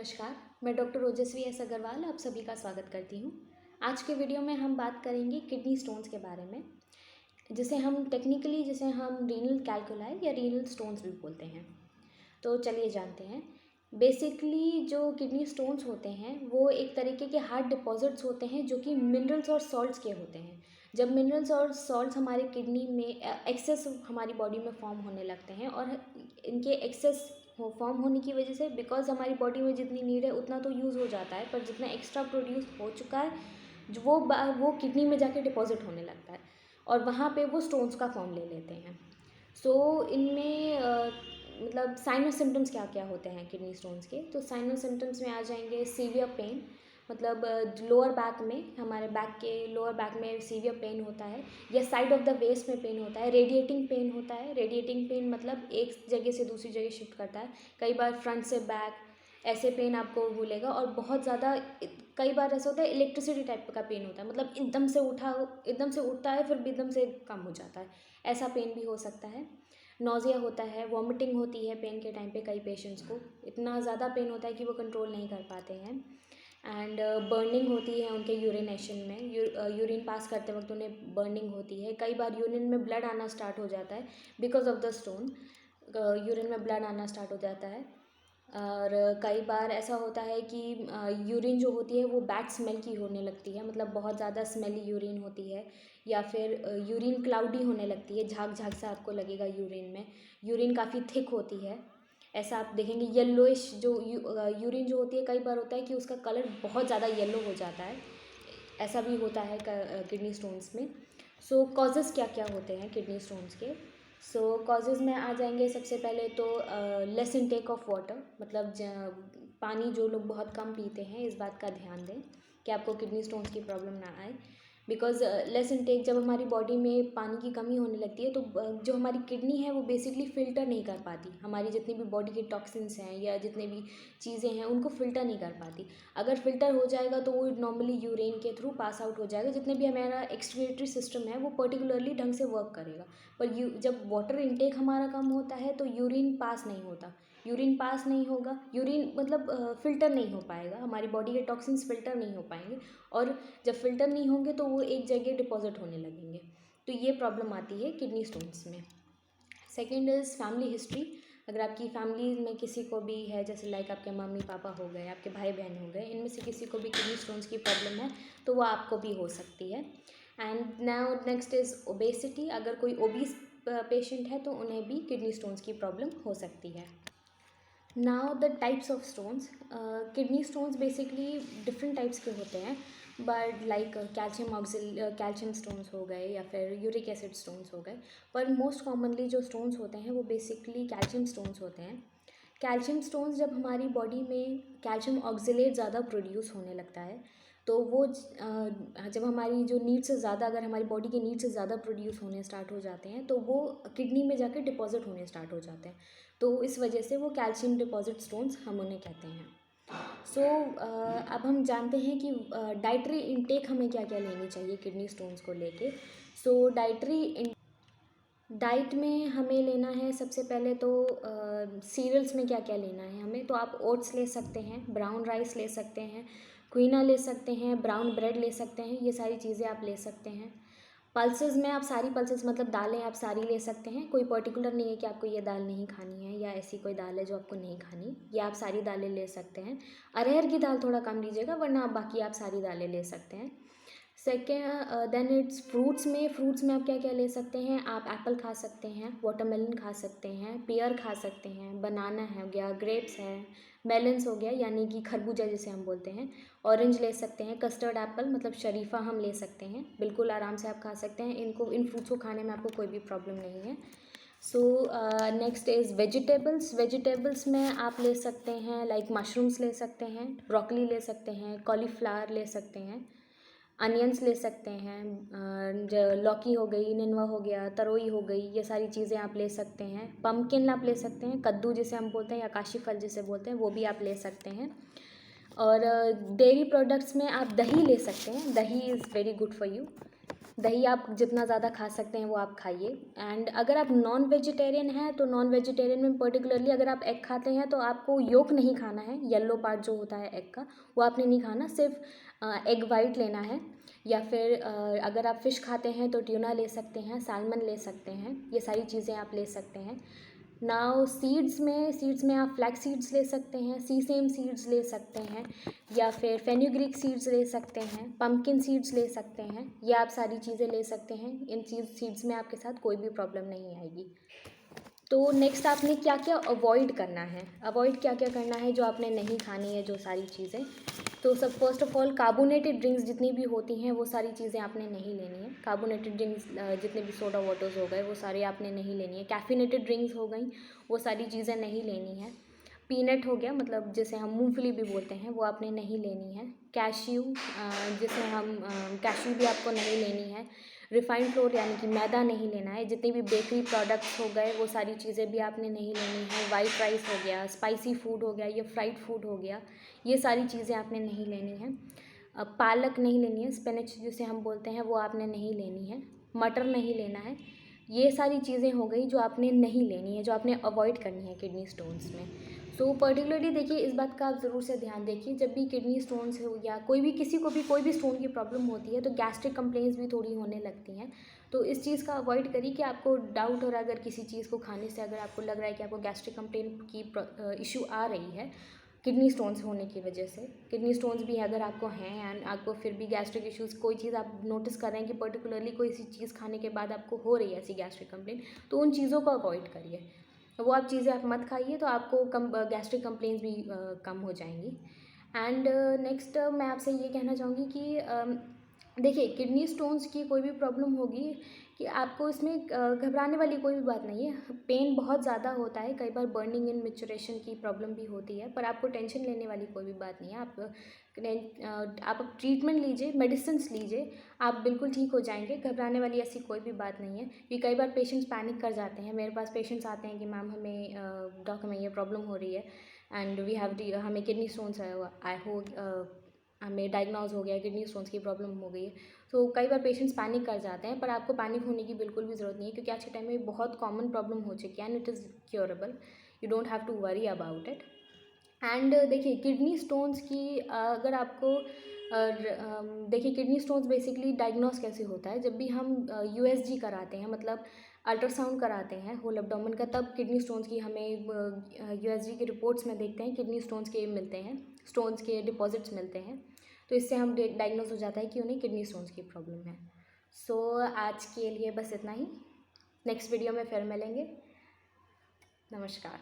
नमस्कार, मैं डॉक्टर ओजस्वी एस अग्रवाल आप सभी का स्वागत करती हूँ। आज के वीडियो में हम बात करेंगे किडनी स्टोन्स के बारे में, जिसे हम रीनल कैल्कुलाई या रीनल स्टोन्स भी बोलते हैं। तो चलिए जानते हैं। बेसिकली जो किडनी स्टोन्स होते हैं वो एक तरीके के हार्ड डिपॉजिट्स होते हैं जो कि मिनरल्स और सॉल्ट्स के होते हैं। जब मिनरल्स और सॉल्ट्स हमारे किडनी में एक्सेस हमारी बॉडी में फॉर्म होने लगते हैं और इनके एक्सेस फॉर्म होने की वजह से बिकॉज हमारी बॉडी में जितनी नीड है उतना तो यूज़ हो जाता है, पर जितना एक्स्ट्रा प्रोड्यूस हो चुका है जो वो किडनी में जाके डिपॉजिट होने लगता है और वहाँ पे वो स्टोन्स का फॉर्म ले लेते हैं। सो इनमें मतलब साइन और सिम्टम्स क्या क्या होते हैं किडनी स्टोन्स के। तो साइन और सिम्टम्स में आ जाएंगे सीवियर पेन, मतलब लोअर बैक में, हमारे बैक के लोअर बैक में सीवियर पेन होता है या साइड ऑफ द वेस्ट में पेन होता है। रेडिएटिंग पेन होता है। रेडिएटिंग पेन मतलब एक जगह से दूसरी जगह शिफ्ट करता है, कई बार फ्रंट से बैक ऐसे पेन आपको भूलेगा। और बहुत ज़्यादा कई बार ऐसा होता है इलेक्ट्रिसिटी टाइप का पेन होता है, मतलब एकदम से उठता है फिर भी एकदम से कम हो जाता है, ऐसा पेन भी हो सकता है। नोज़िया होता है, वॉमिटिंग होती है पेन के टाइम पे, कई पेशेंट्स को इतना ज़्यादा पेन होता है कि वो कंट्रोल नहीं कर पाते हैं। एंड बर्निंग होती है उनके यूरिनेशन में, यूरिन पास करते वक्त उन्हें बर्निंग होती है। कई बार यूरिन में ब्लड आना स्टार्ट हो जाता है because of the stone, urine में ब्लड आना स्टार्ट हो जाता है। और कई बार ऐसा होता है कि यूरिन जो होती है वो बैड स्मेल की होने लगती है, मतलब बहुत ज़्यादा स्मेली यूरिन होती है, या फिर यूरिन क्लाउडी होने लगती है, झाग झाग सा आपको लगेगा यूरिन में। यूरिन काफ़ी थिक होती है, ऐसा आप देखेंगे। येलोइश जो यूरिन जो होती है, कई बार होता है कि उसका कलर बहुत ज़्यादा येलो हो जाता है, ऐसा भी होता है किडनी स्टोन्स में। सो कॉजेज़ क्या क्या होते हैं किडनी स्टोन्स के। सो कॉजेज़ में आ जाएंगे सबसे पहले तो लेस इनटेक ऑफ वाटर, मतलब पानी जो लोग बहुत कम पीते हैं, इस बात का ध्यान दें कि आपको किडनी स्टोन्स की प्रॉब्लम ना आए। बिकॉज लेस इनटेक, जब हमारी बॉडी में पानी की कमी होने लगती है तो जो हमारी किडनी है वो बेसिकली फ़िल्टर नहीं कर पाती, हमारी जितनी भी बॉडी के टॉक्सिन्स हैं या जितने भी चीज़ें हैं उनको फ़िल्टर नहीं कर पाती। अगर फ़िल्टर हो जाएगा तो वो नॉर्मली यूरिन के थ्रू पास आउट हो जाएगा, जितने भी हमारा एक्सक्रीटरी सिस्टम है वो पर्टिकुलरली ढंग से वर्क करेगा। पर जब वाटर इनटेक हमारा कम होता है तो यूरिन पास नहीं होता, यूरिन पास नहीं होगा, यूरिन मतलब फ़िल्टर नहीं हो पाएगा, हमारी बॉडी के टॉक्सिन्स फ़िल्टर नहीं हो पाएंगे, और जब फ़िल्टर नहीं होंगे तो वो एक जगह डिपॉजिट होने लगेंगे। तो ये प्रॉब्लम आती है किडनी स्टोन्स में। Second is family history. अगर आपकी फैमिली में किसी को भी है, जैसे लाइक आपके मम्मी पापा हो गए, आपके भाई बहन हो गए, इनमें से किसी को भी किडनी स्टोन्स की प्रॉब्लम है तो वो आपको भी हो सकती है। And now next is obesity. अगर कोई ओबीस पेशेंट है तो उन्हें भी किडनी स्टोन्स की प्रॉब्लम हो सकती है। Now the types of stones. Kidney stones basically different types के होते हैं, बट लाइक कैल्शियम स्टोन्स हो गए या फिर यूरिक एसिड स्टोन्स हो गए, पर मोस्ट कॉमनली जो स्टोन्स होते हैं वो बेसिकली कैल्शियम स्टोन्स होते हैं। कैल्शियम स्टोन्स जब हमारी बॉडी में कैल्शियम ऑक्जेलेट ज़्यादा प्रोड्यूस होने लगता है तो वो जब हमारी जो नीड से ज़्यादा, अगर हमारी बॉडी के नीड से ज़्यादा प्रोड्यूस होने स्टार्ट हो जाते हैं तो वो किडनी में जाके डिपॉजिट होने स्टार्ट हो जाते हैं, तो इस वजह से वो कैल्शियम डिपॉजिट स्टोन्स हम उन्हें कहते हैं। सो अब हम जानते हैं कि डाइटरी इनटेक हमें क्या क्या लेनी चाहिए किडनी स्टोन्स को लेके। सो डाइट में हमें लेना है सबसे पहले तो सीरियल्स में क्या क्या लेना है हमें, तो आप ओट्स ले सकते हैं, ब्राउन राइस ले सकते हैं, क्विना ले सकते हैं, ब्राउन ब्रेड ले सकते हैं, ये सारी चीज़ें आप ले सकते हैं। पल्सेस में आप सारी पल्सेस मतलब दालें आप सारी ले सकते हैं, कोई पर्टिकुलर नहीं है कि आपको ये दाल नहीं खानी है या ऐसी कोई दाल है जो आपको नहीं खानी, या आप सारी दालें ले सकते हैं। अरहर की दाल थोड़ा कम लीजिएगा, वरना आप बाकी आप सारी दालें ले सकते हैं। सेकेंड देन इट्स फ्रूट्स में आप क्या क्या ले सकते हैं, आप एप्पल खा सकते हैं, वाटरमेलन खा सकते हैं, पेयर खा सकते हैं, बनाना हो गया, ग्रेप्स है, मेलन्स हो गया यानी कि खरबूजा जिसे हम बोलते हैं, ऑरेंज ले सकते हैं, कस्टर्ड एप्पल मतलब शरीफा हम ले सकते हैं, बिल्कुल आराम से आप खा सकते हैं इनको। इन फ्रूट्स को खाने में आपको कोई भी प्रॉब्लम नहीं है। सो नेक्स्ट इज़ वेजिटेबल्स में आप ले सकते हैं लाइक मशरूम्स ले सकते हैं, ब्रोकली ले सकते हैं, कॉलीफ्लावर ले सकते हैं, अनियंस ले सकते हैं, जो लौकी हो गई, नेनुआ हो गया, तरोई हो गई, ये सारी चीज़ें आप ले सकते हैं। पम्पकिन आप ले सकते हैं, कद्दू जिसे हम बोलते हैं या काशी फल जिसे बोलते हैं वो भी आप ले सकते हैं। और डेयरी प्रोडक्ट्स में आप दही ले सकते हैं, दही is very good for you. दही आप जितना ज़्यादा खा सकते हैं वो आप खाइए। एंड अगर आप नॉन वेजिटेरियन हैं तो नॉन वेजिटेरियन में पर्टिकुलरली अगर आप एग खाते हैं तो आपको योक नहीं खाना है, येलो पार्ट जो होता है एग का वो आपने नहीं खाना, सिर्फ एग वाइट लेना है। या फिर अगर आप फ़िश खाते हैं तो ट्यूना ले सकते हैं, सैल्मन ले सकते हैं, ये सारी चीज़ें आप ले सकते हैं। नाउ सीड्स में आप फ्लैक्स सीड्स ले सकते हैं, सीसेम सीड्स ले सकते हैं, या फिर फेन्यूग्रीक सीड्स ले सकते हैं, पम्पकिन सीड्स ले सकते हैं। ये आप सारी चीज़ें ले सकते हैं। इन सीड्स में आपके साथ कोई भी प्रॉब्लम नहीं आएगी। तो नेक्स्ट आपने क्या क्या अवॉइड करना है, अवॉइड क्या क्या करना है जो आपने नहीं खानी है, जो सारी चीज़ें। तो सब first of all carbonated drinks जितनी भी होती हैं वो सारी चीज़ें आपने नहीं लेनी है। कार्बोनेटेड ड्रिंक्स जितने भी सोडा वाटर्स हो गए वो सारे आपने नहीं लेनी है। कैफिनेटेड ड्रिंक्स हो गई, वो सारी चीज़ें नहीं लेनी है। पीनट हो गया, मतलब जिसे हम मूंगफली भी बोलते हैं, वो आपने नहीं लेनी है। कैश्यू, जिसे हम कैश्यू भी आपको नहीं लेनी है। रिफाइंड फ्लोर यानी कि मैदा नहीं लेना है। जितने भी बेकरी प्रोडक्ट्स हो गए वो सारी चीज़ें भी आपने नहीं लेनी है। वाइट राइस हो गया, स्पाइसी फूड हो गया, या फ्राइड फूड हो गया, ये सारी चीज़ें आपने नहीं लेनी है। पालक नहीं लेनी है, स्पिनच जिसे हम बोलते हैं, वो आपने नहीं लेनी है। मटर नहीं लेना है। ये सारी चीज़ें हो गई जो आपने नहीं लेनी है, जो आपने अवॉइड करनी है किडनी स्टोन्स में। सो पर्टिकुलरली देखिए, इस बात का आप ज़रूर से ध्यान देखिए, जब भी किडनी स्टोन्स हो या कोई भी किसी को भी कोई भी स्टोन की प्रॉब्लम होती है तो गैस्ट्रिक कंप्लेंट्स भी थोड़ी होने लगती हैं। तो इस चीज़ का अवॉइड करिए कि आपको डाउट हो रहा है, अगर किसी चीज़ को खाने से अगर आपको लग रहा है कि आपको गैस्ट्रिक कंप्लेंट की इशू आ रही है किडनी स्टोन्स होने की वजह से, किडनी स्टोन्स भी अगर आपको हैं एंड आपको फिर भी गैस्ट्रिक इश्यूज़, कोई चीज़ आप नोटिस कर रहे हैं कि पर्टिकुलरली कोई सी चीज़ खाने के बाद आपको हो रही है ऐसी गैस्ट्रिक कंप्लेंट, तो उन चीज़ों को अवॉइड करिए। वो आप चीज़ें आप मत खाइए, तो आपको गैस्ट्रिक कंप्लेंट्स भी कम हो जाएंगी। एंड नेक्स्ट मैं आपसे ये कहना चाहूँगी कि देखिए, किडनी स्टोन्स की कोई भी प्रॉब्लम होगी कि आपको इसमें घबराने वाली कोई भी बात नहीं है। पेन बहुत ज़्यादा होता है, कई बार बर्निंग इन मैच्योरेशन की प्रॉब्लम भी होती है, पर आपको टेंशन लेने वाली कोई भी बात नहीं है। आप ट्रीटमेंट लीजिए, मेडिसिन्स लीजिए, आप बिल्कुल ठीक हो जाएंगे। घबराने वाली ऐसी कोई भी बात नहीं है। कि कई बार पेशेंट्स पैनिक कर जाते हैं। मेरे पास पेशेंट्स आते हैं कि मैम हमें डॉक्टर हमें ये प्रॉब्लम हो रही है एंड हमें किडनी स्टोन्स आई हो हमें डायग्नोज हो गया है, किडनी स्टोन्स की प्रॉब्लम हो गई है। तो कई बार पेशेंट्स पैनिक कर जाते हैं, पर आपको पैनिक होने की बिल्कुल भी ज़रूरत नहीं है, क्योंकि आज के टाइम में बहुत कॉमन प्रॉब्लम हो चुकी है and it is curable. You don't have to worry about it. And देखिए, किडनी स्टोन्स की अगर आपको देखिए, किडनी स्टोन्स बेसिकली डायग्नोस कैसे होता है, जब भी हम यूएसजी कराते हैं, मतलब अल्ट्रासाउंड कराते हैं होल एब्डोमेन का, तब किडनी स्टोन्स की हमें यूएसजी की रिपोर्ट्स में देखते हैं किडनी स्टोन्स के मिलते हैं, स्टोन्स के डिपॉजिट्स मिलते हैं। तो इससे हम डायग्नोस हो जाता है कि उन्हें किडनी स्टोन्स की प्रॉब्लम है। सो आज के लिए बस इतना ही। नेक्स्ट वीडियो में फिर मिलेंगे। नमस्कार।